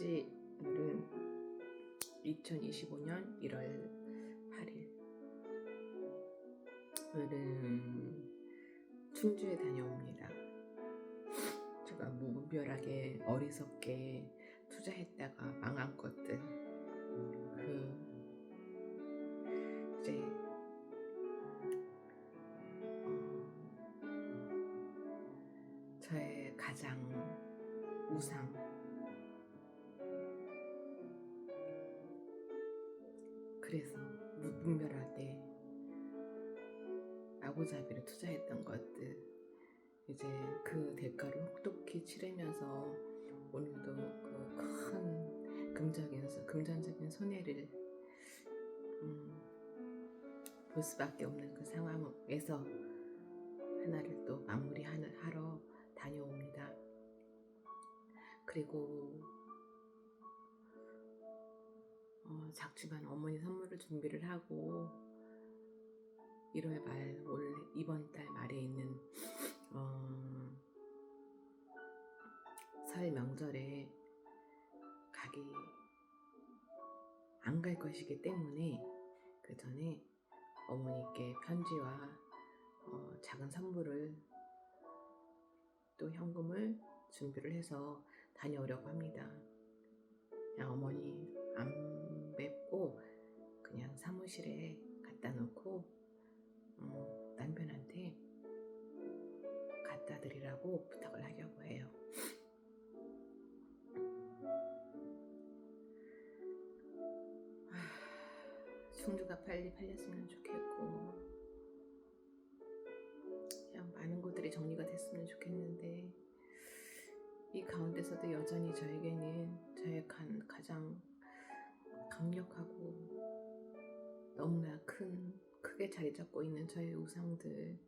편지. 오늘은 2025년 1월 8일. 오늘은 충주에 다녀옵니다. 제가 무분별하게 어리석게 투자했다가 망한 것들, 이제 저의 가장 우상, 그래서 무분별하게 아고자비를 투자했던 것들, 이제 그 대가를 혹독히 치르면서 오늘도 그 큰 금전적인 손해를 볼 수밖에 없는 그 상황에서 하나를 또 마무리하러 다녀옵니다. 그리고 작지만 어머니 선물을 준비를 하고 1월 말, 이번 달 말에 있는 설 명절에 안 갈 것이기 때문에 그 전에 어머니께 편지와 작은 선물을 또 현금을 준비를 해서 다녀오려고 합니다. 그냥 어머니 안 뵙고 그냥 사무실에 갖다 놓고 남편한테 갖다 드리라고 부탁을 하려고 해요. 충주가 빨리 팔렸으면 좋겠고 그냥 많은 것들이 정리가 됐으면 좋겠는데, 이 가운데서도 여전히 저에게는 저의 가장 강력하고 너무나 크게 자리 잡고 있는 저의 우상들,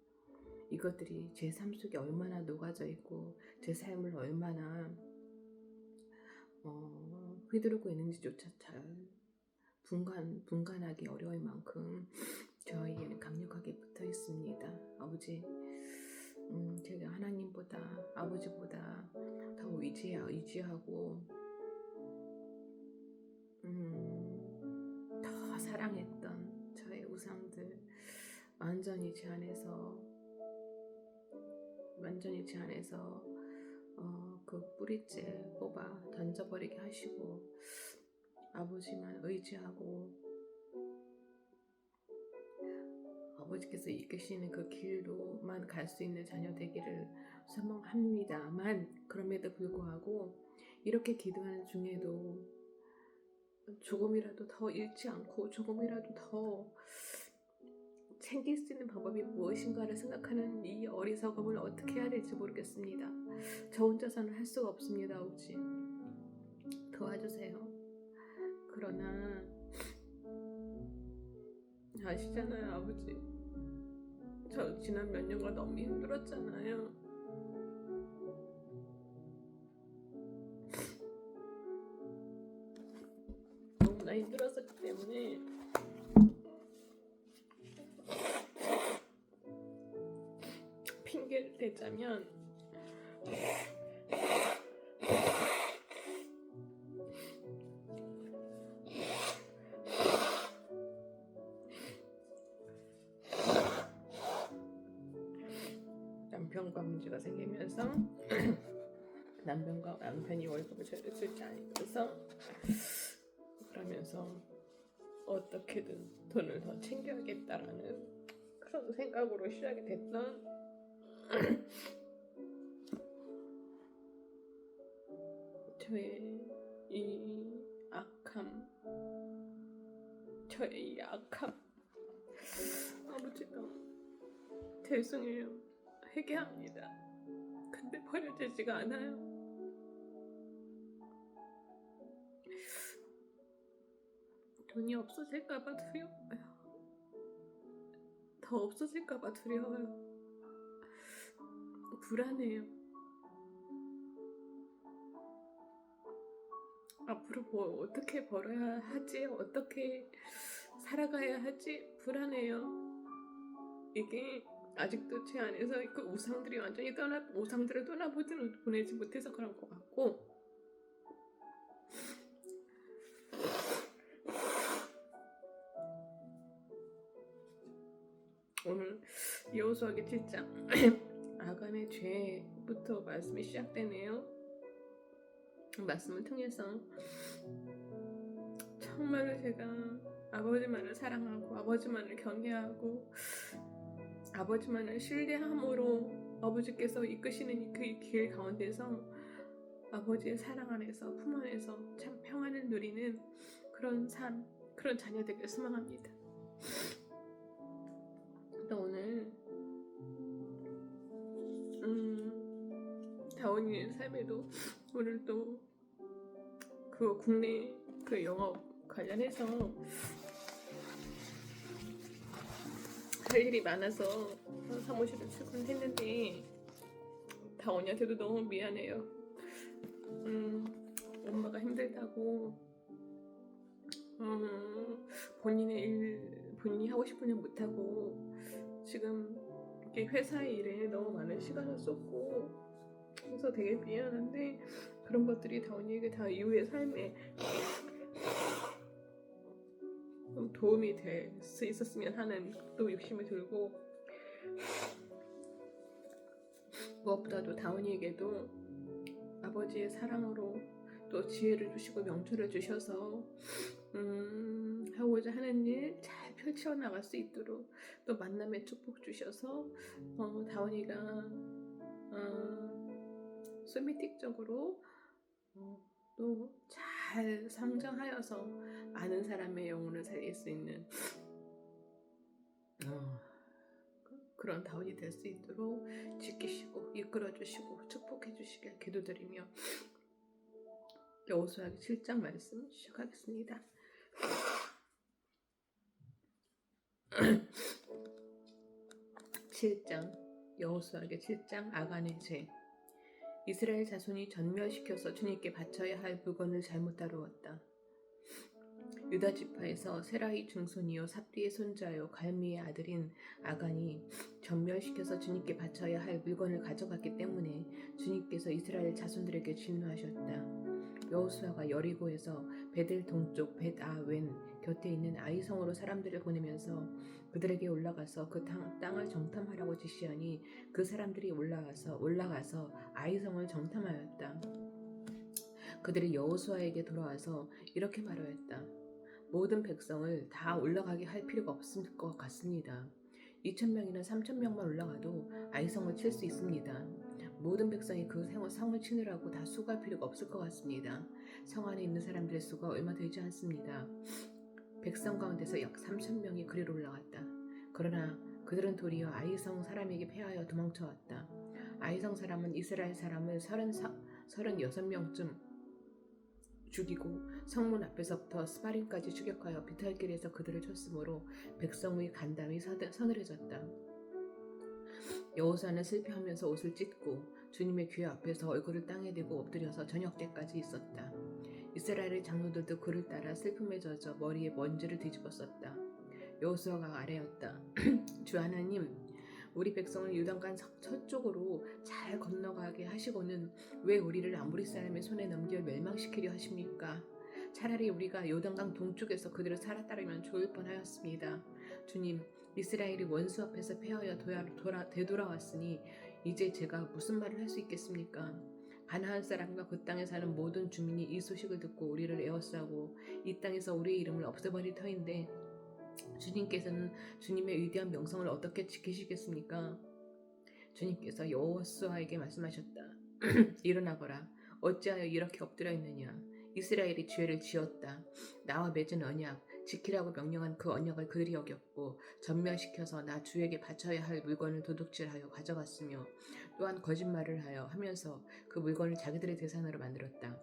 이것들이 제 삶 속에 얼마나 녹아져 있고 제 삶을 얼마나 휘두르고 있는지조차 잘 분간하기 어려울 만큼 저에게는 강력하게 붙어 있습니다. 아버지, 제가 하나님보다, 아버지보다 더 의지하고 더 사랑했던 저의 우상들, 완전히 제 안에서 그 뿌리째 뽑아 던져버리게 하시고 아버지만 의지하고 아버지께서 이끄시는 그 길로만 갈 수 있는 자녀 되기를 소망합니다만, 그럼에도 불구하고 이렇게 기도하는 중에도 조금이라도 더 잃지 않고 조금이라도 더 챙길 수 있는 방법이 무엇인가를 생각하는 이 어리석음을 어떻게 해야 될지 모르겠습니다. 저 혼자서는 할 수가 없습니다. 아버지, 도와주세요. 그러나 아시잖아요, 아버지, 저 지난 몇 년간 너무 힘들었잖아요. 너무나 힘들었었기 때문에 핑계를 대자면 남편과 문제가 생기면서 남편이 월급을 제대로 줄지 않으면서, 그러면서 어떻게든 돈을 더 챙겨야겠다라는 그런 생각으로 시작이 됐던 저의 이 악함, 아버지가 죄송해요, 회개합니다. 근데 버려지지가 않아요. 돈이 없어질까봐 두려워요. 더 없어질까봐 두려워요. 불안해요. 앞으로 어떻게 벌어야 하지? 어떻게 살아가야 하지? 불안해요. 이게 아직도 제 안에서 그 우상들이 우상들을 떠나보내지 못해서 그런 것 같고, 오늘 여호수아기 7장 아간의 죄부터 말씀이 시작되네요. 말씀을 통해서 정말로 제가 아버지만을 사랑하고 아버지만을 경외하고 아버지만을 신뢰함으로 아버지께서 이끄시는 그 길 가운데서 아버지의 사랑 안에서 품 안에서 참 평안을 누리는 그런 삶, 그런 자녀 되길 소망합니다. 또 오늘 다원이의 삶에도 오늘 또 그 국내 그 영업 관련해서 할 일이 많아서 사무실을 출근했는데 다원이한테도 너무 미안해요. 엄마가 힘들다고 본인이 하고 싶은 일 못하고 지금 이렇게 회사의 일에 너무 많은 시간을 쏟고 그래서 되게 미안한데 그런 것들이 다원이에게 다 이후의 삶에 좀 도움이 될 수 있었으면 하는 또 욕심이 들고 무엇보다도 다원이에게도 아버지의 사랑으로 또 지혜를 주시고 명철을 주셔서 하고자 하는 일 잘 펼쳐나갈 수 있도록 또 만남의 축복 주셔서 다원이가 소매틱적으로 또 잘 성장하여서 많은 사람의 영혼을 살릴 수 있는 그런 다원이 될 수 있도록 지키시고 이끌어주시고 축복해주시길 기도드리며 여호수아기 7장 말씀 시작하겠습니다. 7장 여호수아기 7장 아간의 죄. 이스라엘 자손이 전멸시켜서 주님께 바쳐야 할 물건을 잘못 다루었다. 유다 지파에서 세라의 증손이요 삽디의 손자요 갈미의 아들인 아간이 전멸시켜서 주님께 바쳐야 할 물건을 가져갔기 때문에 주님께서 이스라엘 자손들에게 진노하셨다. 여호수아가 여리고에서 베델 동쪽 벳아웬 곁에 있는 아이성으로 사람들을 보내면서 그들에게 올라가서 그 땅을 정탐하라고 지시하니 그 사람들이 올라가서 아이성을 정탐하였다. 그들이 여호수아에게 돌아와서 이렇게 말하였다. 모든 백성을 다 올라가게 할 필요가 없을 것 같습니다. 2,000명이나 3,000명만 올라가도 아이성을 칠 수 있습니다. 모든 백성이 그 성을 치느라고 다 수고할 필요가 없을 것 같습니다. 성 안에 있는 사람들의 수가 얼마 되지 않습니다. 백성 가운데서 약 3,000명이 그리로 올라갔다. 그러나 그들은 도리어 아이성 사람에게 패하여 도망쳐왔다. 아이성 사람은 이스라엘 사람을 36명쯤 죽이고 성문 앞에서부터 스바림까지 추격하여 비탈길에서 그들을 쳤으므로 백성의 간담이 서늘해졌다. 여호수아는 슬퍼하면서 옷을 찢고 주님의 귀 앞에서 얼굴을 땅에 대고 엎드려서 저녁 때까지 있었다. 이스라엘의 장로들도 그를 따라 슬픔에 젖어 머리에 먼지를 뒤집어 썼다. 여호수아가 아뢰었다. 주 하나님, 우리 백성을 요단강 서쪽으로 잘 건너가게 하시고는 왜 우리를 아모리 사람의 손에 넘겨 멸망시키려 하십니까? 차라리 우리가 요단강 동쪽에서 그들을 살았다면 좋을 뻔하였습니다. 주님, 이스라엘이 원수 앞에서 패하여 되돌아왔으니 이제 제가 무슨 말을 할 수 있겠습니까? 가나안 사람과 그 땅에 사는 모든 주민이 이 소식을 듣고 우리를 에워싸고 이 땅에서 우리의 이름을 없애버릴 터인데 주님께서는 주님의 위대한 명성을 어떻게 지키시겠습니까? 주님께서 여호수아에게 말씀하셨다. 일어나거라. 어찌하여 이렇게 엎드려 있느냐? 이스라엘이 죄를 지었다. 나와 맺은 언약, 지키라고 명령한 그 언약을 그들이 어겼고 전멸시켜서 나 주에게 바쳐야 할 물건을 도둑질하여 가져갔으며 또한 거짓말을 하면서 그 물건을 자기들의 재산으로 만들었다.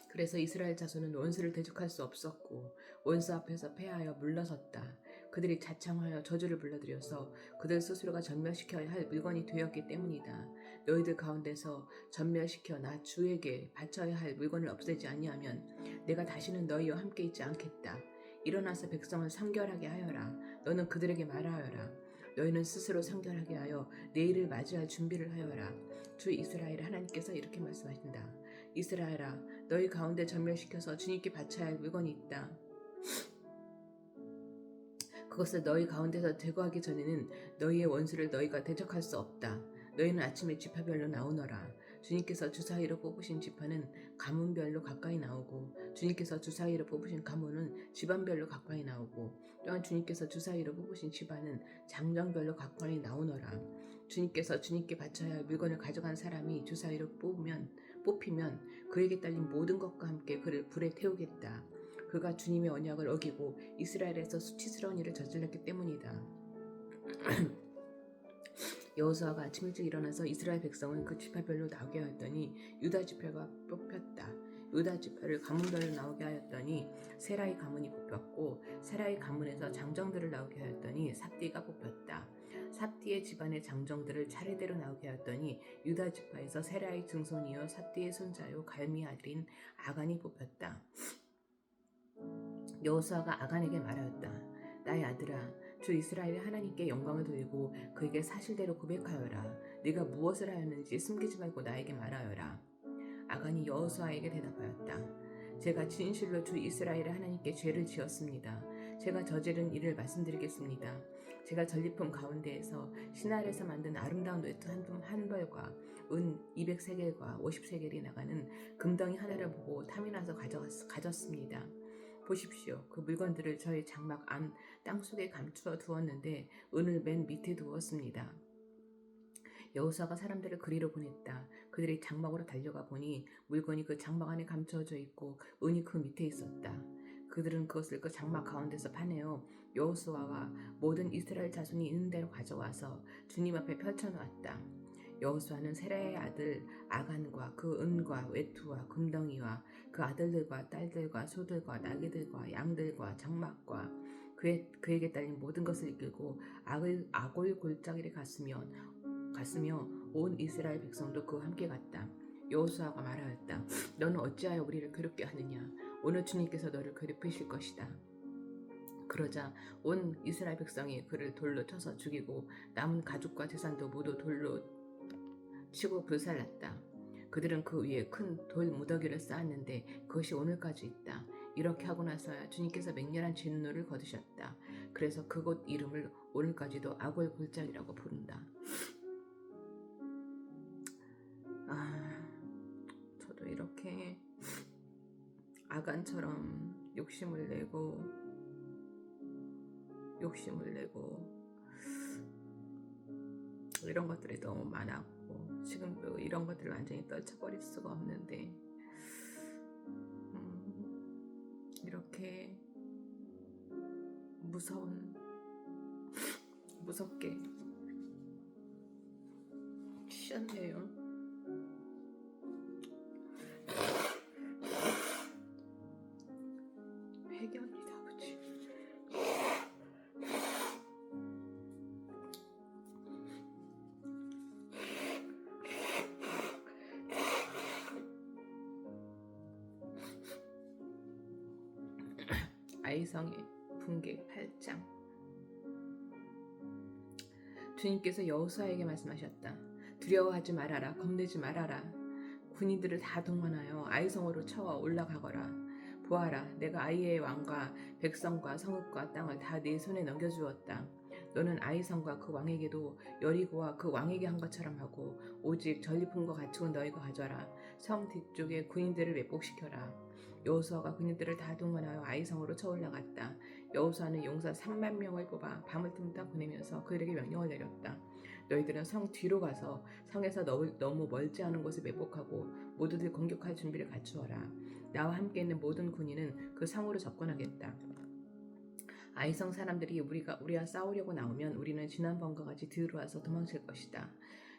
그래서 이스라엘 자손은 원수를 대적할 수 없었고 원수 앞에서 패하여 물러섰다. 그들이 자청하여 저주를 불러들여서 그들 스스로가 전멸시켜야 할 물건이 되었기 때문이다. 너희들 가운데서 전멸시켜 나 주에게 바쳐야 할 물건을 없애지 아니하면 내가 다시는 너희와 함께 있지 않겠다. 일어나서 백성을 성결하게 하여라. 너는 그들에게 말하여라. 너희는 스스로 성결하게 하여 내일을 맞이할 준비를 하여라. 주 이스라엘 하나님께서 이렇게 말씀하신다. 이스라엘아, 너희 가운데 전멸시켜서 주님께 바쳐야 할 물건이 있다. 그것을 너희 가운데서 제거하기 전에는 너희의 원수를 너희가 대적할 수 없다. 너희는 아침에 지파별로 나오너라. 주님께서 주사위로 뽑으신 지파는 가문별로 가까이 나오고 주님께서 주사위로 뽑으신 가문은 집안별로 가까이 나오고 또한 주님께서 주사위로 뽑으신 집안은 장정별로 가까이 나오너라. 주님께서 주님께 바쳐야 할 물건을 가져간 사람이 주사위로 뽑히면 그에게 딸린 모든 것과 함께 그를 불에 태우겠다. 그가 주님의 언약을 어기고 이스라엘에서 수치스러운 일을 저질렀기 때문이다. 여호수아가 아침 일찍 일어나서 이스라엘 백성은 그 지파별로 나오게 하였더니 유다 지파가 뽑혔다. 유다 지파를 가문별로 나오게 하였더니 세라의 가문이 뽑혔고 세라의 가문에서 장정들을 나오게 하였더니 삽디가 뽑혔다. 삽디의 집안의 장정들을 차례대로 나오게 하였더니 유다 지파에서 세라의 증손이요 삽디의 손자요 갈미 아들인 아간이 뽑혔다. 여호수아가 아간에게 말하였다. 나의 아들아, 주 이스라엘의 하나님께 영광을 돌리고 그에게 사실대로 고백하여라. 네가 무엇을 하였는지 숨기지 말고 나에게 말하여라. 아간이 여호수아에게 대답하였다. 제가 진실로 주 이스라엘의 하나님께 죄를 지었습니다. 제가 저지른 일을 말씀드리겠습니다. 제가 전리품 가운데에서 신할에서 만든 아름다운 외투 한 벌과 은 200세겔과 50세겔이 나가는 금덩이 하나를 보고 탐이 나서 가졌습니다. 보십시오. 그 물건들을 저의 장막 안 땅속에 감추어 두었는데 은을 맨 밑에 두었습니다. 여호수아가 사람들을 그리로 보냈다. 그들이 장막으로 달려가 보니 물건이 그 장막 안에 감추어져 있고 은이 그 밑에 있었다. 그들은 그것을 그 장막 가운데서 파내어 여호수아와 모든 이스라엘 자손이 있는 대로 가져와서 주님 앞에 펼쳐놓았다. 여호수아는 세라의 아들 아간과 그 은과 외투와 금덩이와 그 아들들과 딸들과 소들과 나귀들과 양들과 장막과 그에게 딸린 모든 것을 이끌고 아골 골짜기를 갔으며 온 이스라엘 백성도 그와 함께 갔다. 여호수아가 말하였다. 너는 어찌하여 우리를 괴롭게 하느냐? 오늘 주님께서 너를 괴롭히실 것이다. 그러자 온 이스라엘 백성이 그를 돌로 쳐서 죽이고 남은 가죽과 재산도 모두 돌로 치고 불살랐다. 그들은 그 위에 큰 돌 무더기를 쌓았는데 그것이 오늘까지 있다. 이렇게 하고 나서야 주님께서 맹렬한 진노를 거두셨다. 그래서 그곳 이름을 오늘까지도 아골 골짜기라고 부른다. 저도 이렇게 아간처럼 욕심을 내고 이런 것들이 너무 많았고 지금도 이런 것들을 완전히 떨쳐버릴 수가 없는데 이렇게 무섭게 쉬었네요. 회개합니다, 아버지. 아이성의 분계 8장. 주님께서 여호수아에게 말씀하셨다. 두려워하지 말아라. 겁내지 말아라. 군인들을 다 동원하여 아이성으로 쳐와 올라가거라. 보아라, 내가 아이의 왕과 백성과 성읍과 땅을 다 네 손에 넘겨주었다. 너는 아이성과 그 왕에게도 여리고와 그 왕에게 한 것처럼 하고 오직 전리품과 가축은 너희가 가져라. 성 뒤쪽에 군인들을 매복시켜라. 여호수아가 군인들을 다 동원하여 아이성으로 쳐 올라갔다. 여호수아는 용사 3만 명을 뽑아 밤을 틈타 보내면서 그들에게 명령을 내렸다. 너희들은 성 뒤로 가서 성에서 너무 멀지 않은 곳에 매복하고 모두들 공격할 준비를 갖추어라. 나와 함께 있는 모든 군인은 그 성으로 접근하겠다. 아이성 사람들이 우리와 싸우려고 나오면 우리는 지난번과 같이 들어와서 도망칠 것이다.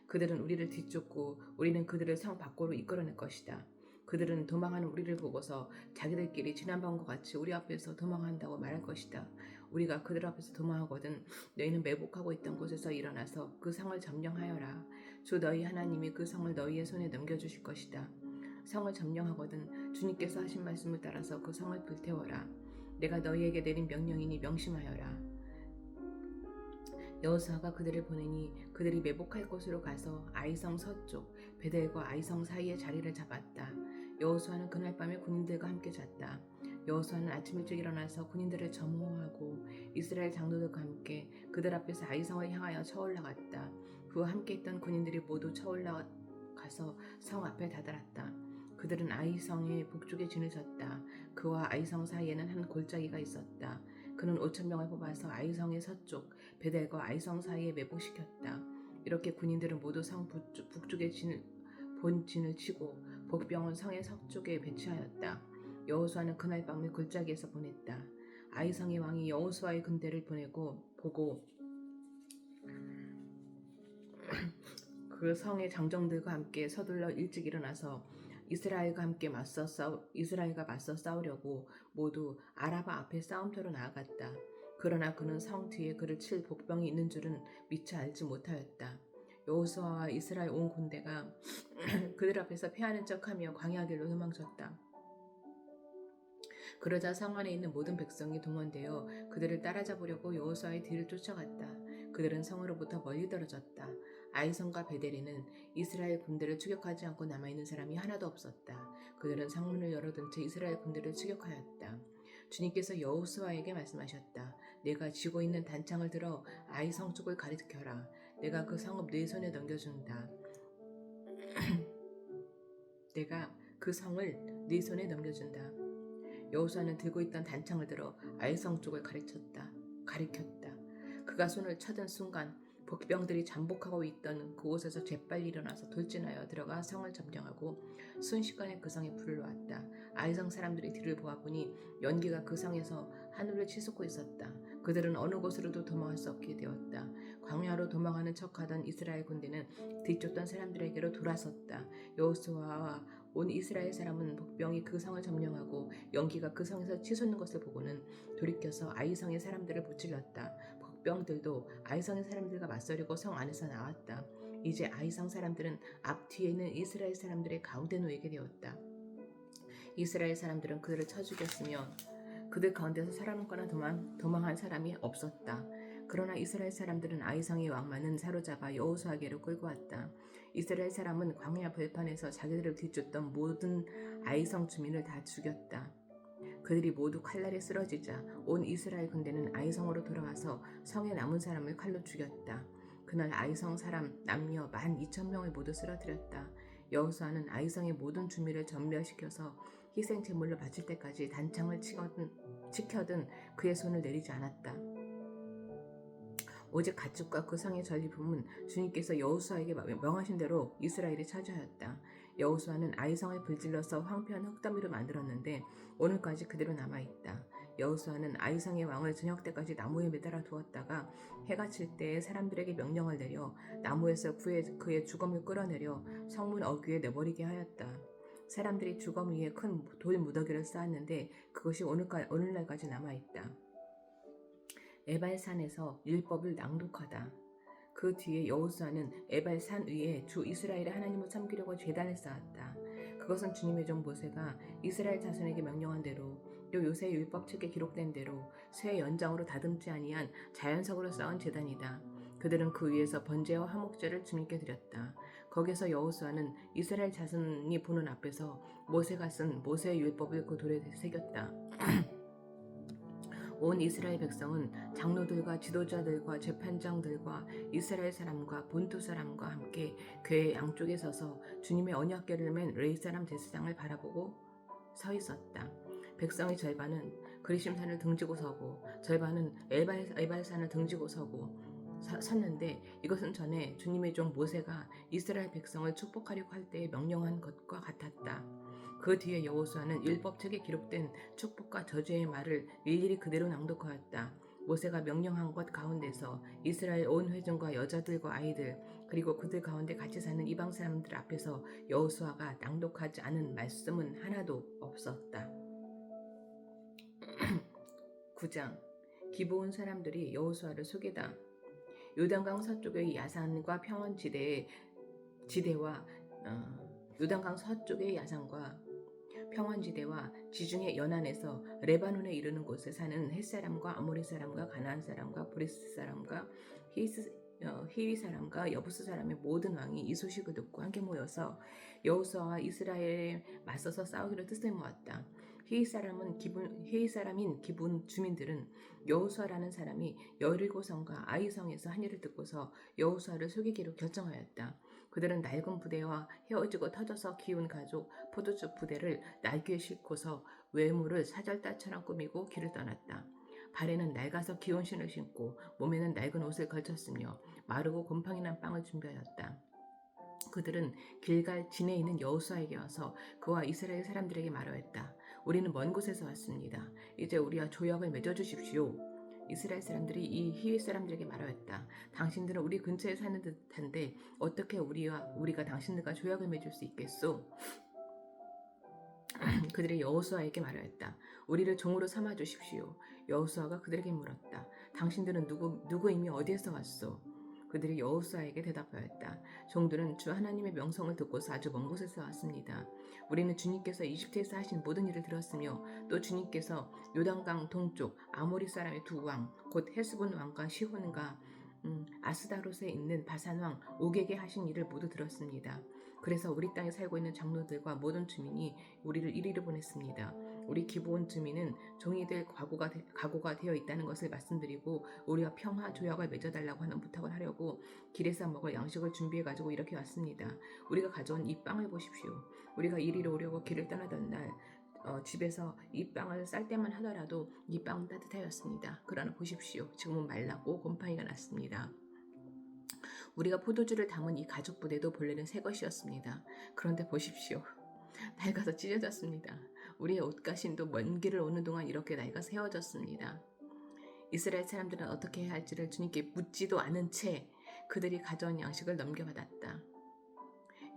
그들은 우리를 뒤쫓고 우리는 그들을 성 밖으로 이끌어낼 것이다. 그들은 도망하는 우리를 보고서 자기들끼리 지난번과 같이 우리 앞에서 도망한다고 말할 것이다. 우리가 그들 앞에서 도망하거든 너희는 매복하고 있던 곳에서 일어나서 그 성을 점령하여라. 주 너희 하나님이 그 성을 너희의 손에 넘겨주실 것이다. 성을 점령하거든 주님께서 하신 말씀을 따라서 그 성을 불태워라. 내가 너희에게 내린 명령이니 명심하여라. 여호수아가 그들을 보내니 그들이 매복할 곳으로 가서 아이성 서쪽 베델과 아이성 사이에 자리를 잡았다. 여호수아는 그날 밤에 군인들과 함께 잤다. 여호수아는 아침 일찍 일어나서 군인들을 점호하고 이스라엘 장로들과 함께 그들 앞에서 아이성을 향하여 쳐올라갔다. 그와 함께 있던 군인들이 모두 쳐올라가서 성 앞에 다다랐다. 그들은 아이성의 북쪽에 진을 쳤다. 그와 아이성 사이에는 한 골짜기가 있었다. 그는 5,000명을 뽑아서 아이성의 서쪽 베델과 아이성 사이에 매복시켰다. 이렇게 군인들은 모두 성 북쪽에 본진을 치고 복병은 성의 서쪽에 배치하였다. 여호수아는 그날 밤을 골짜기에서 보냈다. 아이성의 왕이 여호수아의 군대를 보고 그 성의 장정들과 함께 서둘러 일찍 일어나서 이스라엘과 맞서 싸우려고 모두 아라바 앞에 싸움터로 나아갔다. 그러나 그는 성 뒤에 그를 칠 복병이 있는 줄은 미처 알지 못하였다. 여호수아와 이스라엘 온 군대가 그들 앞에서 패하는 척하며 광야 길로 도망쳤다. 그러자 성 안에 있는 모든 백성이 동원되어 그들을 따라잡으려고 여호수아의 뒤를 쫓아갔다. 그들은 성으로부터 멀리 떨어졌다. 아이성과 베델에는 이스라엘 군대를 추격하지 않고 남아있는 사람이 하나도 없었다. 그들은 성문을 열어둔 채 이스라엘 군대를 추격하였다. 주님께서 여호수아에게 말씀하셨다. 내가 쥐고 있는 단창을 들어 아이성 쪽을 가리켜라. 내가 그 성읍 네 손에 넘겨준다. 내가 그 성을 네 손에 넘겨준다. 여호수아는 들고 있던 단창을 들어 아이성 쪽을 가리켰다. 그가 손을 쳐든 순간 복병들이 잠복하고 있던 그곳에서 재빨리 일어나서 돌진하여 들어가 성을 점령하고 순식간에 그 성에 불을 놓았다. 아이성 사람들이 뒤를 보아보니 연기가 그 성에서 하늘을 치솟고 있었다. 그들은 어느 곳으로도 도망할 수 없게 되었다. 광야로 도망하는 척하던 이스라엘 군대는 뒤쫓던 사람들에게로 돌아섰다. 여호수아와 온 이스라엘 사람은 복병이 그 성을 점령하고 연기가 그 성에서 치솟는 것을 보고는 돌이켜서 아이성의 사람들을 무찔렀다. 복병들도 아이성의 사람들과 맞서려고 성 안에서 나왔다. 이제 아이성 사람들은 앞뒤에 있는 이스라엘 사람들의 가운데 놓이게 되었다. 이스라엘 사람들은 그들을 쳐 죽였으며 그들 가운데서 살아남거나 도망한 사람이 없었다. 그러나 이스라엘 사람들은 아이성의 왕만은 사로잡아 여호수아에게로 끌고 왔다. 이스라엘 사람은 광야 벌판에서 자기들을 뒤쫓던 모든 아이성 주민을 다 죽였다. 그들이 모두 칼날에 쓰러지자 온 이스라엘 군대는 아이성으로 돌아와서 성에 남은 사람을 칼로 죽였다. 그날 아이성 사람 남녀 12,000명을 모두 쓰러뜨렸다. 여호수아는 아이성의 모든 주민을 전멸시켜서 희생 제물로 바칠 때까지 단창을 치켜든 그의 손을 내리지 않았다. 오직 가축과 그 성의 전리품은 주님께서 여호수아에게 명하신 대로 이스라엘이 차지하였다. 여호수아는 아이성을 불질러서 황폐한 흙더미로 만들었는데 오늘까지 그대로 남아있다. 여호수아는 아이성의 왕을 저녁 때까지 나무에 매달아 두었다가 해가 칠 때 사람들에게 명령을 내려 나무에서 그의 주검을 끌어내려 성문 어귀에 내버리게 하였다. 사람들이 주검 위에 큰 돌 무더기를 쌓았는데 그것이 오늘날까지 남아있다. 에발산에서 율법을 낭독하다. 그 뒤에 여호수아는 에발산 위에 주 이스라엘의 하나님을 섬기려고 제단을 쌓았다. 그것은 주님의 종 모세가 이스라엘 자손에게 명령한 대로 또 요새 율법책에 기록된 대로 쇠 연장으로 다듬지 아니한 자연석으로 쌓은 제단이다. 그들은 그 위에서 번제와 화목제를 주님께 드렸다. 거기서 여호수아는 이스라엘 자손이 보는 앞에서 모세가 쓴 모세의 율법을 그 돌에 새겼다. 온 이스라엘 백성은 장로들과 지도자들과 재판장들과 이스라엘 사람과 본토 사람과 함께 궤의 양쪽에 서서 주님의 언약궤를 맨 레위 사람 제사장을 바라보고 서 있었다. 백성의 절반은 그리심산을 등지고 서고 절반은 에발산을 등지고 섰는데 이것은 전에 주님의 종 모세가 이스라엘 백성을 축복하려고 할 때에 명령한 것과 같았다. 그 뒤에 여호수아는 율법책에 기록된 축복과 저주의 말을 일일이 그대로 낭독하였다. 모세가 명령한 것 가운데서 이스라엘 온 회중과 여자들과 아이들 그리고 그들 가운데 같이 사는 이방 사람들 앞에서 여호수아가 낭독하지 않은 말씀은 하나도 없었다. 9장 기브온 사람들이 여호수아를 속이다. 요단강 서쪽의 야산과 평원 지대와 요단강 서쪽의 야산과 평원지대와 지중해 연안에서 레바논에 이르는 곳에 사는 헷사람과 아모리 사람과 가나안 사람과 브리스 사람과 히위 사람과 여부스 사람의 모든 왕이 이 소식을 듣고 함께 모여서 여호수아와 이스라엘에 맞서서 싸우기로 뜻을 모았다. 헤이 사람인 기분 주민들은 여호수아라는 사람이 여리고성과 아이성에서 한 일을 듣고서 여호수아를 속이기로 결정하였다. 그들은 낡은 부대와 헤어지고 터져서 기운 가죽 포도주 부대를 날개에 싣고서 외모를 사절단처럼 꾸미고 길을 떠났다. 발에는 낡아서 기온 신을 신고 몸에는 낡은 옷을 걸쳤으며 마르고 곰팡이 난 빵을 준비하였다. 그들은 길갈 진에 있는 여호수아에게 와서 그와 이스라엘 사람들에게 말하였다. 우리는 먼 곳에서 왔습니다. 이제 우리와 조약을 맺어주십시오. 이스라엘 사람들이 이 히윗 사람들에게 말하였다. 당신들은 우리 근처에 사는 듯한데 어떻게 우리가 당신들과 조약을 맺을 수 있겠소? 그들이 여호수아에게 말하였다. 우리를 종으로 삼아 주십시오. 여호수아가 그들에게 물었다. 당신들은 누구이며 어디에서 왔소? 그들이 여호수아에게 대답하였다. 종들은 주 하나님의 명성을 듣고서 아주 먼 곳에서 왔습니다. 우리는 주님께서 이집트에서 하신 모든 일을 들었으며 또 주님께서 요단강 동쪽 아모리 사람의 두 왕, 곧 헤스본 왕과 시혼과 아스다롯에 있는 바산 왕 옥에게 하신 일을 모두 들었습니다. 그래서 우리 땅에 살고 있는 장로들과 모든 주민이 우리를 이리로 보냈습니다. 우리 기브온 주민은 종이 될 각오가 되어 있다는 것을 말씀드리고 우리와 평화 조약을 맺어달라고 하는 부탁을 하려고 길에서 먹을 양식을 준비해가지고 이렇게 왔습니다. 우리가 가져온 이 빵을 보십시오. 우리가 이리로 오려고 길을 떠나던 날 집에서 이 빵을 쌀 때만 하더라도 이 빵은 따뜻하였습니다. 그러나 보십시오. 지금은 말랐고 곰팡이가 났습니다. 우리가 포도주를 담은 이 가죽 부대도 본래는 새 것이었습니다. 그런데 보십시오. 낡아서 찢어졌습니다. 우리의 옷가신도 먼 길을 오는 동안 이렇게 낡아서 헤어졌습니다. 이스라엘 사람들은 어떻게 해야 할지를 주님께 묻지도 않은 채 그들이 가져온 양식을 넘겨받았다.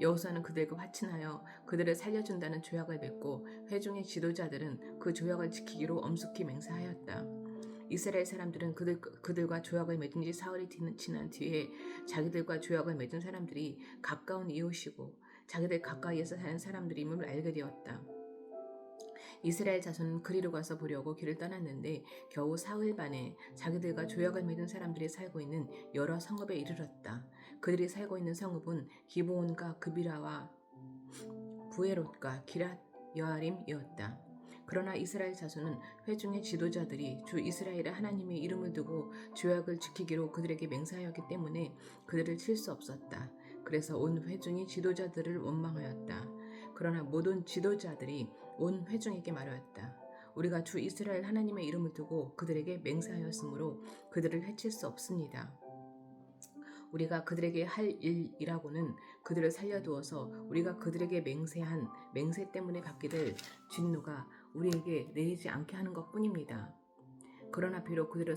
여호수아는 그들과 화친하여 그들을 살려준다는 조약을 맺고 회중의 지도자들은 그 조약을 지키기로 엄숙히 맹세하였다. 이스라엘 사람들은 그들과 조약을 맺은 지 사흘이 지난 뒤에 자기들과 조약을 맺은 사람들이 가까운 이웃이고 자기들 가까이에서 사는 사람들임을 알게 되었다. 이스라엘 자손은 그리로 가서 보려고 길을 떠났는데 겨우 사흘 만에 자기들과 조약을 맺은 사람들이 살고 있는 여러 성읍에 이르렀다. 그들이 살고 있는 성읍은 기브온과 그비라와 부에롯과 기랏 여아림이었다. 그러나 이스라엘 자손은 회중의 지도자들이 주 이스라엘의 하나님의 이름을 두고 조약을 지키기로 그들에게 맹세하였기 때문에 그들을 칠 수 없었다. 그래서 온 회중이 지도자들을 원망하였다. 그러나 모든 지도자들이 온 회중에게 말하였다. 우리가 주 이스라엘 하나님의 이름을 두고 그들에게 맹세하였으므로 그들을 해칠 수 없습니다. 우리가 그들에게 할 일이라고는 그들을 살려두어서 우리가 그들에게 맹세한 맹세 때문에 받게 될 진노가 우리에게 내리지 않게 하는 것뿐입니다. 그러나 비록 그들을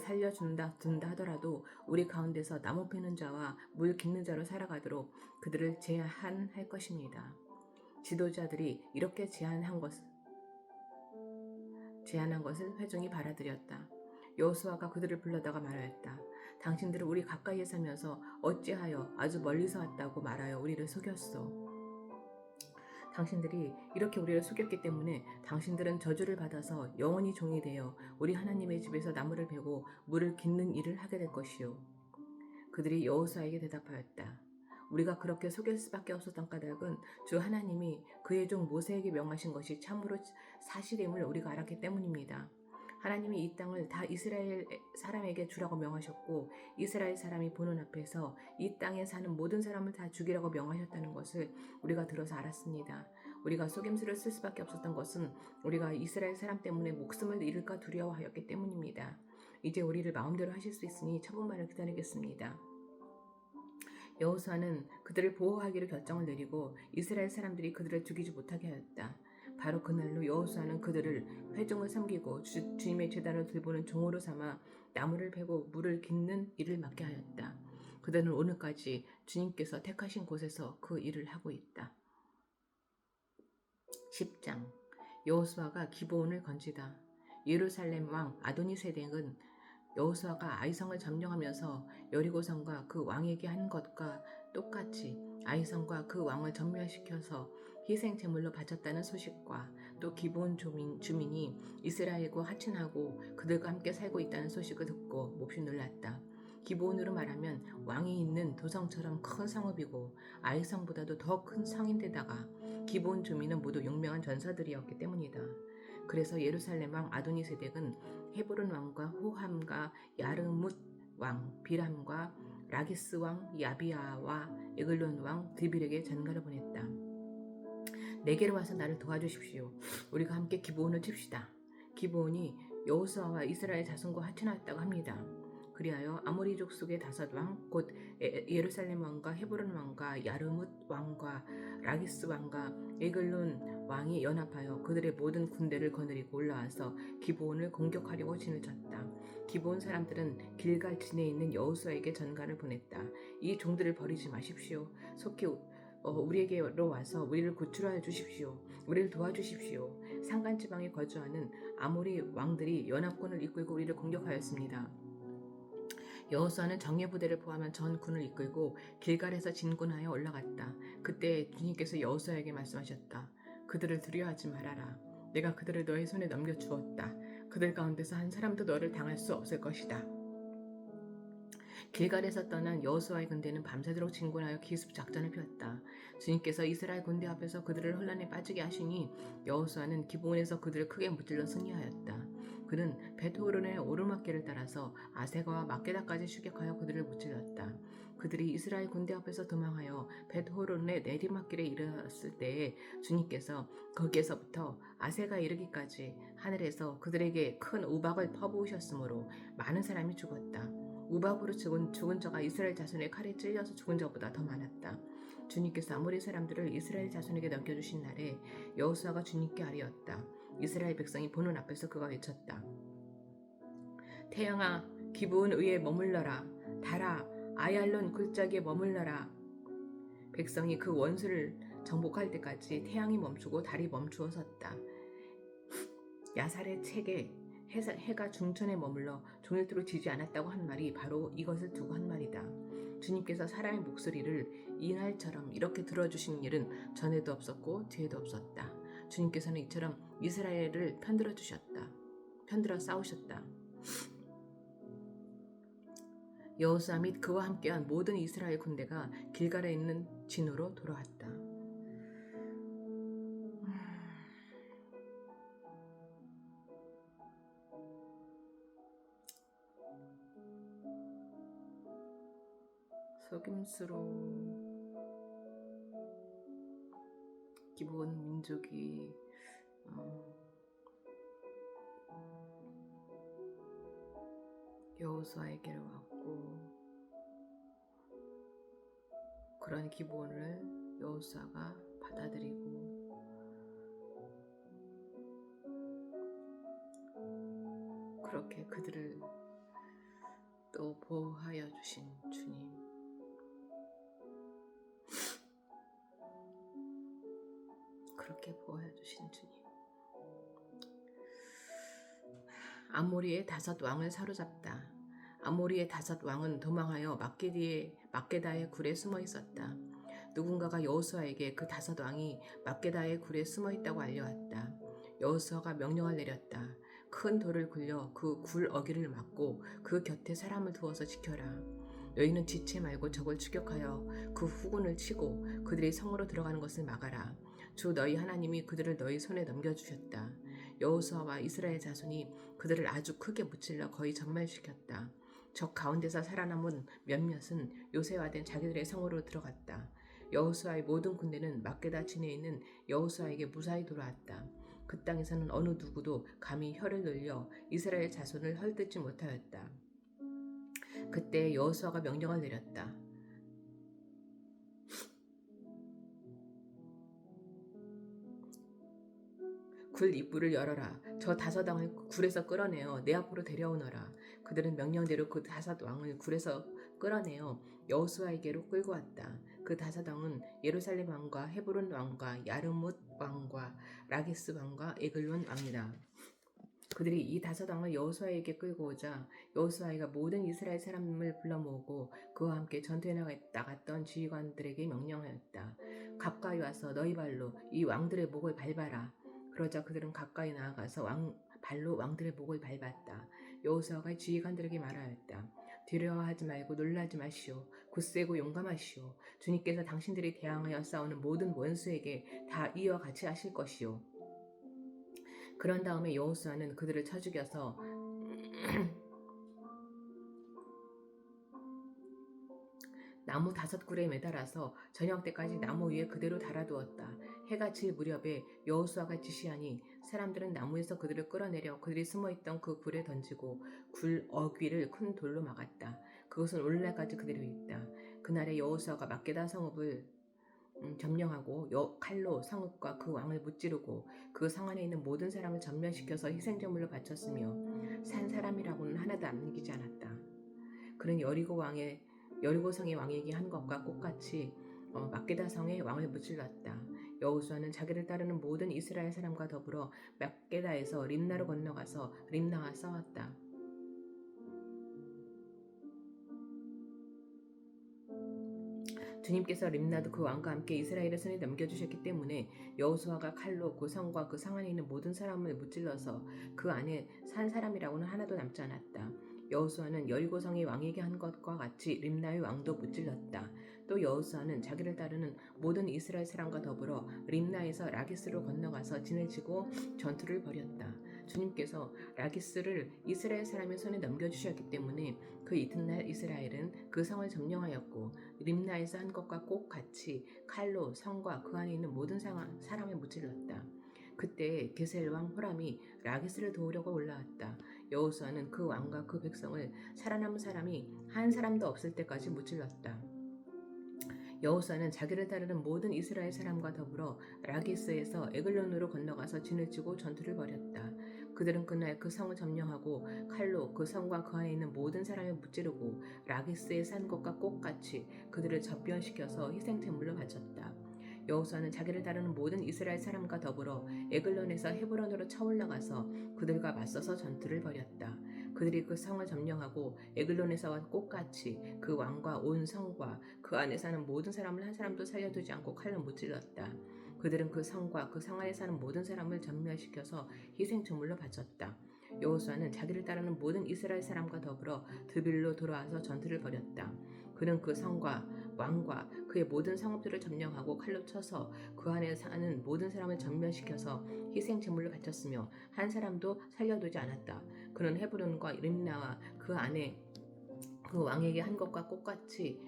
둔다 하더라도 우리 가운데서 나무 패는 자와 물 깃는 자로 살아가도록 그들을 제한할 것입니다. 지도자들이 이렇게 제한한 것을 회중이 받아들였다. 여호수아가 그들을 불러다가 말하였다. 당신들은 우리 가까이에 살면서 어찌하여 아주 멀리서 왔다고 말하여 우리를 속였소. 당신들이 이렇게 우리를 속였기 때문에 당신들은 저주를 받아서 영원히 종이 되어 우리 하나님의 집에서 나무를 베고 물을 깃는 일을 하게 될 것이요. 그들이 여호수아에게 대답하였다. 우리가 그렇게 속일 수밖에 없었던 까닭은 주 하나님이 그의 종 모세에게 명하신 것이 참으로 사실임을 우리가 알았기 때문입니다. 하나님이 이 땅을 다 이스라엘 사람에게 주라고 명하셨고 이스라엘 사람이 보는 앞에서 이 땅에 사는 모든 사람을 다 죽이라고 명하셨다는 것을 우리가 들어서 알았습니다. 우리가 속임수를 쓸 수밖에 없었던 것은 우리가 이스라엘 사람 때문에 목숨을 잃을까 두려워하였기 때문입니다. 이제 우리를 마음대로 하실 수 있으니 처분만을 기다리겠습니다. 여호수아는 그들을 보호하기로 결정을 내리고 이스라엘 사람들이 그들을 죽이지 못하게 하였다. 바로 그날로 여호수아는 그들을 회중을 섬기고 주님의 제단을 돌보는 종으로 삼아 나무를 베고 물을 깃는 일을 맡게 하였다. 그들은 오늘까지 주님께서 택하신 곳에서 그 일을 하고 있다. 10장 여호수아가 기브온을 건지다. 예루살렘 왕 아도니세덱은 여호수아가 아이성을 점령하면서 여리고성과 그 왕에게 한 것과 똑같이 아이성과 그 왕을 전멸시켜서 희생 제물로 바쳤다는 소식과 또 기브온 주민이 이스라엘과 하친하고 그들과 함께 살고 있다는 소식을 듣고 몹시 놀랐다. 기브온으로 말하면 왕이 있는 도성처럼 큰 성읍이고 아이성보다도 더 큰 성인데다가 기브온 주민은 모두 용맹한 전사들이었기 때문이다. 그래서 예루살렘 왕 아도니세덱은 헤브론 왕과 호함과 야르뭇 왕 비람과 라기스 왕 야비아와 에글론 왕 드빌에게 전가를 보냈다. 내게로 와서 나를 도와주십시오. 우리가 함께 기브온을 칩시다. 기브온이 여호수아와 이스라엘 자손과 합쳐놨다고 합니다. 그리하여 아모리 족속의 5왕 곧 예루살렘 왕과 헤브론 왕과 야르뭇 왕과 라기스 왕과 에글론 왕이 연합하여 그들의 모든 군대를 거느리고 올라와서 기브온을 공격하려고 진을 쳤다. 기브온 사람들은 길갈 진에 있는 여호수아에게 전가를 보냈다. 이 종들을 버리지 마십시오. 속히 우리에게로 와서 우리를 구출하여 주십시오. 우리를 도와주십시오. 산간지방에 거주하는 아모리 왕들이 연합군을 이끌고 우리를 공격하였습니다. 여호수아는 정예부대를 포함한 전군을 이끌고 길갈에서 진군하여 올라갔다. 그때 주님께서 여호수아에게 말씀하셨다. 그들을 두려워하지 말아라. 내가 그들을 너의 손에 넘겨주었다. 그들 가운데서 한 사람도 너를 당할 수 없을 것이다. 길갈에서 떠난 여호수아의 군대는 밤새도록 진군하여 기습 작전을 폈다. 주님께서 이스라엘 군대 앞에서 그들을 혼란에 빠지게 하시니 여호수아는 기브온에서 그들을 크게 무찔러 승리하였다. 그는 벳호론의 오르막길을 따라서 아세가와 막게다까지 추격하여 그들을 무찔렀다. 그들이 이스라엘 군대 앞에서 도망하여 벳호론의 내리막길에 이르렀을 때에 주님께서 거기에서부터 아세가 이르기까지 하늘에서 그들에게 큰 우박을 퍼부으셨으므로 많은 사람이 죽었다. 우박으로 죽은 자가 이스라엘 자손의 칼에 찔려서 죽은 자보다 더 많았다. 주님께서 아모리 사람들을 이스라엘 자손에게 넘겨주신 날에 여호수아가 주님께 아뢰었다. 이스라엘 백성이 보는 앞에서 그가 외쳤다. 태양아, 기브온 위에 머물러라. 달아, 아얄론 굴짝에 머물러라. 백성이 그 원수를 정복할 때까지 태양이 멈추고 달이 멈추어 섰다. 야살의 책에 해가 중천에 머물러 종일토록 지지 않았다고 한 말이 바로 이것을 두고 한 말이다. 주님께서 사람의 목소리를 이날처럼 이렇게 들어주신 일은 전에도 없었고 뒤에도 없었다. 주님께서는 이처럼 이스라엘을 편들어 싸우셨다. 여호수아 및 그와 함께한 모든 이스라엘 군대가 길갈에 있는 진으로 돌아왔다. 속임수로 기브온 민족이 여호수아에게로 왔고 그런 기브온을 여호수아가 받아들이고 그렇게 그들을 또 보호하여 주신 주님, 그렇게 보호해 주신 주님. 아모리의 5왕을 사로잡다. 아모리의 5왕은 도망하여 막게다의 굴에 숨어 있었다. 누군가가 여호수아에게 그 5왕이 막게다의 굴에 숨어 있다고 알려왔다. 여호수아가 명령을 내렸다. 큰 돌을 굴려 그 굴 어귀를 막고 그 곁에 사람을 두어서 지켜라. 너희는 지체 말고 적을 추격하여 그 후군을 치고 그들이 성으로 들어가는 것을 막아라. 주 너희 하나님이 그들을 너희 손에 넘겨주셨다. 여호수아와 이스라엘 자손이 그들을 아주 크게 무찔러 거의 전멸시켰다. 적 가운데서 살아남은 몇몇은 요새화된 자기들의 성으로 들어갔다. 여호수아의 모든 군대는 막게다 진에 있는 여호수아에게 무사히 돌아왔다. 그 땅에서는 어느 누구도 감히 혀를 늘려 이스라엘 자손을 헐뜯지 못하였다. 그때 여호수아가 명령을 내렸다. 굴 입구를 열어라. 저 5왕을 굴에서 끌어내어 내 앞으로 데려오너라. 그들은 명령대로 그 5왕을 굴에서 끌어내어 여호수아에게로 끌고 왔다. 그 5왕은 예루살렘 왕과 헤브론 왕과 야르뭇 왕과 라기스 왕과 에글론 왕이다. 그들이 이 5왕을 여호수아에게 끌고 오자 여호수아가 모든 이스라엘 사람을 불러 모으고 그와 함께 전투에 나갔던 지휘관들에게 명령하였다. 가까이 와서 너희 발로 이 왕들의 목을 밟아라. 그러자 그들은 가까이 나아가서 발로 왕들의 목을 밟았다. 여호수아가 지휘관들에게 말하였다. 두려워하지 말고 놀라지 마시오. 굳세고 용감하시오. 주님께서 당신들이 대항하여 싸우는 모든 원수에게 다 이와 같이 하실 것이오. 그런 다음에 여호수아는 그들을 쳐 죽여서 나무 5굴에 매달아서 저녁 때까지 나무 위에 그대로 달아두었다. 해가 질 무렵에 여호수아가 지시하니 사람들은 나무에서 그들을 끌어내려 그들이 숨어있던 그 굴에 던지고 굴 어귀를 큰 돌로 막았다. 그것은 오늘날까지 그대로 있다. 그날에 여호수아가 막게다 성읍을 점령하고 칼로 성읍과 그 왕을 무찌르고 그 성 안에 있는 모든 사람을 전멸시켜서 희생제물로 바쳤으며 산 사람이라고는 하나도 남기지 않았다. 그는 여리고 성의 왕에게 한 것과 똑같이 막게다 성의 왕을 무찔렀다. 여호수아는 자기를 따르는 모든 이스라엘 사람과 더불어 막게다에서 림나로 건너가서 림나와 싸웠다. 주님께서 림나도 그 왕과 함께 이스라엘의 손에 넘겨주셨기 때문에 여호수아가 칼로 그 성과 그 성 안에 있는 모든 사람을 무찔러서 그 안에 산 사람이라고는 하나도 남지 않았다. 여호수아는 여리고 성의 왕에게 한 것과 같이 림나의 왕도 무찔렀다. 또 여호수아는 자기를 따르는 모든 이스라엘 사람과 더불어 림나에서 라기스로 건너가서 진을 치고 전투를 벌였다. 주님께서 라기스를 이스라엘 사람의 손에 넘겨주셨기 때문에 그 이튿날 이스라엘은 그 성을 점령하였고 림나에서 한 것과 꼭 같이 칼로 성과 그 안에 있는 모든 사람을 무찔렀다. 그때 게셀 왕 호람이 라기스를 도우려고 올라왔다. 여호수아는 그 왕과 그 백성을 살아남은 사람이 한 사람도 없을 때까지 무찔렀다. 여호수아는 자기를 따르는 모든 이스라엘 사람과 더불어 라기스에서 에글론으로 건너가서 진을 치고 전투를 벌였다. 그들은 그날 그 성을 점령하고 칼로 그 성과 그 안에 있는 모든 사람을 무찌르고 라기스에 산 것과 똑같이 그들을 접변시켜서 희생제물로 바쳤다. 여호수아는 자기를 따르는 모든 이스라엘 사람과 더불어 에글론에서 헤브론으로 쳐올라가서 그들과 맞서서 전투를 벌였다. 그들이 그 성을 점령하고 에글론에서와 똑같이 그 왕과 온 성과 그 안에 사는 모든 사람을 한 사람도 살려두지 않고 칼로 무찔렀다. 그들은 그 성과 그 성 안에 사는 모든 사람을 전멸시켜서 희생제물로 바쳤다. 여호수아는 자기를 따르는 모든 이스라엘 사람과 더불어 드빌로 돌아와서 전투를 벌였다. 그는 그 성과 왕과 그의 모든 성읍들을 점령하고 칼로 쳐서 그 안에 사는 모든 사람을 전멸시켜서 희생제물로 바쳤으며 한 사람도 살려두지 않았다. 그는 헤브론과 림나와 그 안에 그 왕에게 한 것과 똑같이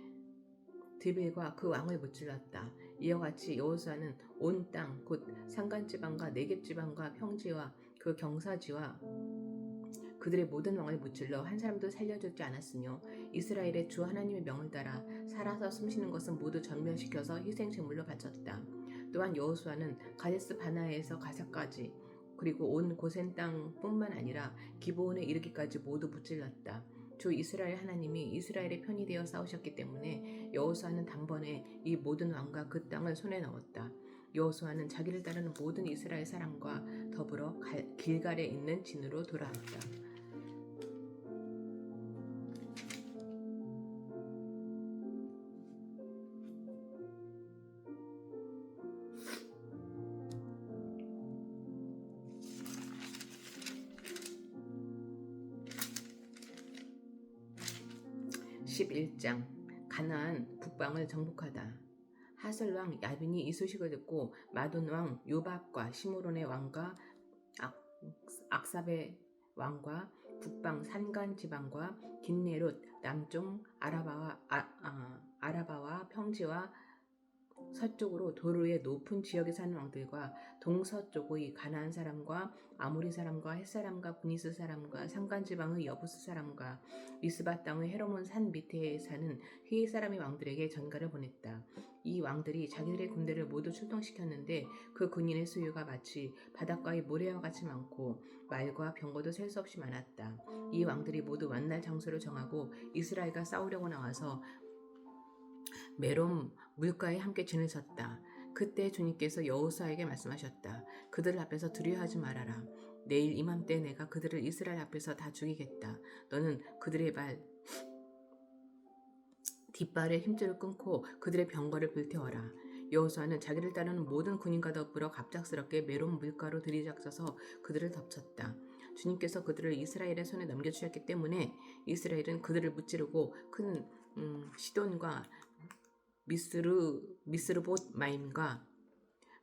드빌과 그 왕을 무찔렀다. 이와 같이 여호수아는 온 땅 곧 산간지방과 네겝지방과 평지와 그 경사지와 그들의 모든 왕을 무찔러 한 사람도 살려주지 않았으며 이스라엘의 주 하나님의 명을 따라 살아서 숨쉬는 것은 모두 전멸시켜서 희생제물로 바쳤다. 또한 여호수아는 가데스 바나에서 가사까지 그리고 온 고센 땅뿐만 아니라 기브온에 이르기까지 모두 무찔렀다. 주 이스라엘 하나님이 이스라엘의 편이 되어 싸우셨기 때문에 여호수아는 단번에 이 모든 왕과 그 땅을 손에 넣었다. 여호수아는 자기를 따르는 모든 이스라엘 사람과 더불어 길갈에 있는 진으로 돌아왔다. 11장 가나안 북방을 정복하다. 하설 왕 야빈이 이 소식을 듣고 마돈 왕 요밥과 시므론의 왕과 악삽의 왕과 북방 산간 지방과 긴네롯 남쪽 아라바와 평지와 서쪽으로 도르의 높은 지역에 사는 왕들과 동서쪽의 가나안 사람과 아모리 사람과 헷 사람과 브니스 사람과 산간지방의 여부스 사람과 미스바 땅의 헤르몬 산 밑에 사는 휘 사람의 왕들에게 전가를 보냈다. 이 왕들이 자기들의 군대를 모두 출동시켰는데 그 군인의 수요가 마치 바닷가의 모래와 같이 많고 말과 병거도 셀 수 없이 많았다. 이 왕들이 모두 만날 장소를 정하고 이스라엘과 싸우려고 나와서 메롬 물가에 함께 진을 쳤다. 그때 주님께서 여호수아에게 말씀하셨다. 그들 앞에서 두려워하지 말아라. 내일 이맘때 내가 그들을 이스라엘 앞에서 다 죽이겠다. 너는 그들의 뒷발에 힘줄을 끊고 그들의 병거를 불태워라. 여호수아는 자기를 따르는 모든 군인과 더불어 갑작스럽게 메론 물가로 들이닥쳐서 그들을 덮쳤다. 주님께서 그들을 이스라엘의 손에 넘겨주셨기 때문에 이스라엘은 그들을 무찌르고 큰 시돈과 미스르봇 마임과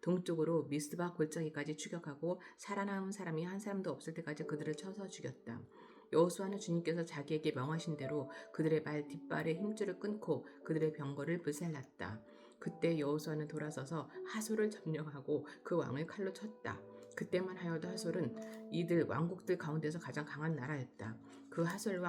동쪽으로 미스바 골짜기까지 추격하고 살아남은 사람이 한 사람도 없을 때까지 그들을 쳐서 죽였다. 여호수아는 주님께서 자기에게 명하신 대로 그들의 발 뒷발의 힘줄을 끊고 그들의 병거를 불살랐다. 그때 여호수아는 돌아서서 하솔을 점령하고 그 왕을 칼로 쳤다. 그때만 하여도 하솔은 이들 왕국들 가운데서 가장 강한 나라였다. 그 하솔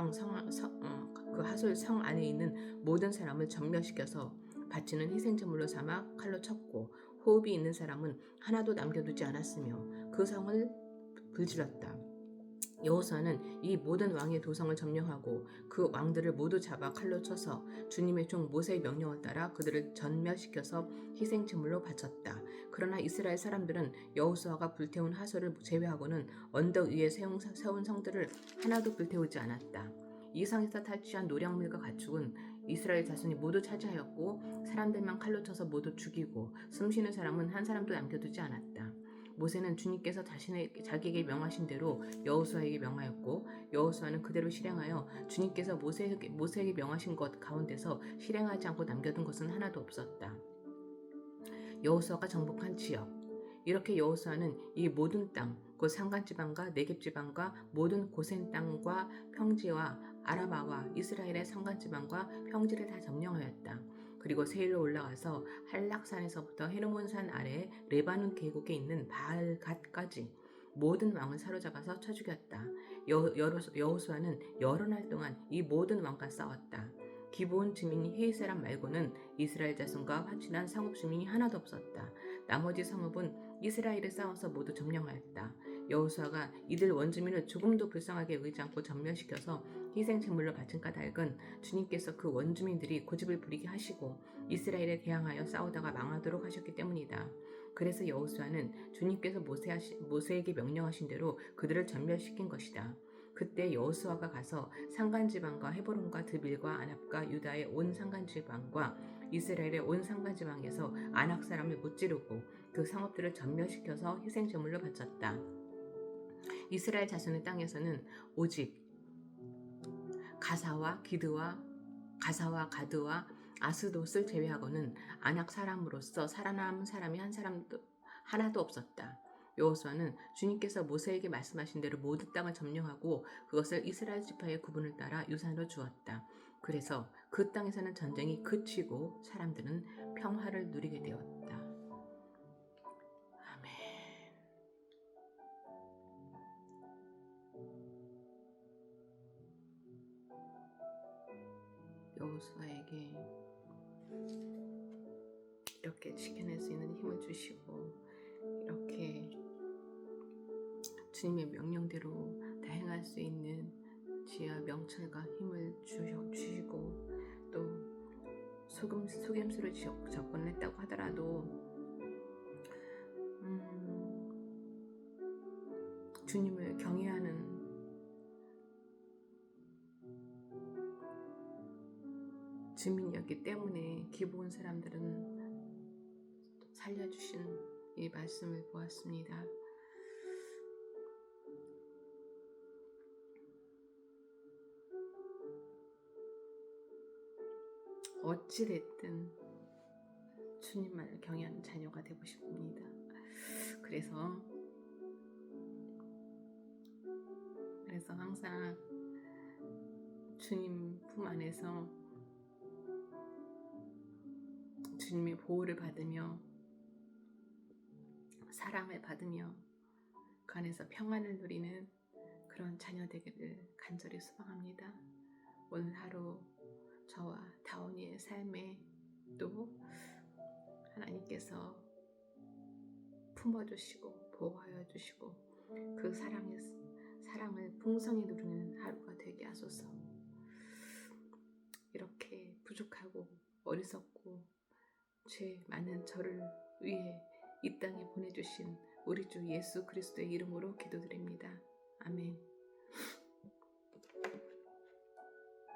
성 안에 있는 모든 사람을 전멸시켜서 바치는 희생제물로 삼아 칼로 쳤고 호흡이 있는 사람은 하나도 남겨두지 않았으며 그 성을 불질렀다. 여호수아는 이 모든 왕의 도성을 점령하고 그 왕들을 모두 잡아 칼로 쳐서 주님의 종 모세의 명령을 따라 그들을 전멸시켜서 희생제물로 바쳤다. 그러나 이스라엘 사람들은 여호수아가 불태운 하솔을 제외하고는 언덕 위에 세운 성들을 하나도 불태우지 않았다. 이 성에서 탈취한 노량물과 가축은 이스라엘 자손이 모두 차지하였고 사람들만 칼로 쳐서 모두 죽이고 숨쉬는 사람은 한 사람도 남겨두지 않았다. 모세는 주님께서 자기에게 명하신 대로 여호수아에게 명하였고 여호수아는 그대로 실행하여 주님께서 모세에게 명하신 것 가운데서 실행하지 않고 남겨둔 것은 하나도 없었다. 여호수아가 정복한 지역. 이렇게 여호수아는 이 모든 땅, 곧 산간지방과 네겝지방과 모든 고센 땅과 평지와 아라바와 이스라엘의 산간지방과 평지를 다 점령하였다. 그리고 세일로 올라가서 한락산에서부터 헤르몬산 아래 레바논 계곡에 있는 바알갓까지 모든 왕을 사로잡아서 쳐 죽였다. 여호수아는 여러 날 동안 이 모든 왕과 싸웠다. 기브온 주민 헤이세람 말고는 이스라엘 자손과 화친한 상업 주민이 하나도 없었다. 나머지 성읍은 이스라엘에 싸워서 모두 점령하였다. 여호수아가 이들 원주민을 조금도 불쌍하게 여기지 않고 전멸시켜서 희생제물로 바친 까닭은 주님께서 그 원주민들이 고집을 부리게 하시고 이스라엘에 대항하여 싸우다가 망하도록 하셨기 때문이다. 그래서 여호수아는 주님께서 모세에게 명령하신 대로 그들을 전멸시킨 것이다. 그때 여호수아가 가서 산간지방과 헤브론과 드빌과 아납과 유다의 온 산간지방과 이스라엘의 온 산간지방에서 아낙 사람을 무찌르고 그 성읍들을 전멸시켜서 희생제물로 바쳤다. 이스라엘 자손의 땅에서는 오직 가사와 가드와 아스돗을 제외하고는 아낙 사람으로서 살아남은 사람이 한 사람도 하나도 없었다. 여호수아는 주님께서 모세에게 말씀하신 대로 모든 땅을 점령하고 그것을 이스라엘 지파의 구분을 따라 유산으로 주었다. 그래서 그 땅에서는 전쟁이 그치고 사람들은 평화를 누리게 되었다. 아멘. 여호수아에게 이렇게 지켜낼 수 있는 힘을 주시고 이렇게 주님의 명령대로 다 행할 수 있는 지혜와 명철과 힘을 주시고 또 속임수로 접근을 했다고 하더라도 주님을 경외하는 주민이었기 때문에 기브온 사람들은 살려주신 이 말씀을 보았습니다. 어찌됐든 주님만을 경외하는 자녀가 되고 싶습니다. 그래서 항상 주님 품 안에서 주님의 보호를 받으며 사랑을 받으며 그 안에서 평안을 누리는 그런 자녀 되기를 간절히 소망합니다. 오늘 하루 저와 다온이의 삶에 또 하나님께서 품어주시고 보호하여 주시고 그 사랑을 풍성히 누리는 하루가 되게 하소서. 이렇게 부족하고 어리석고 죄 많은 저를 위해 이 땅에 보내주신 우리 주 예수 그리스도의 이름으로 기도드립니다. 아멘.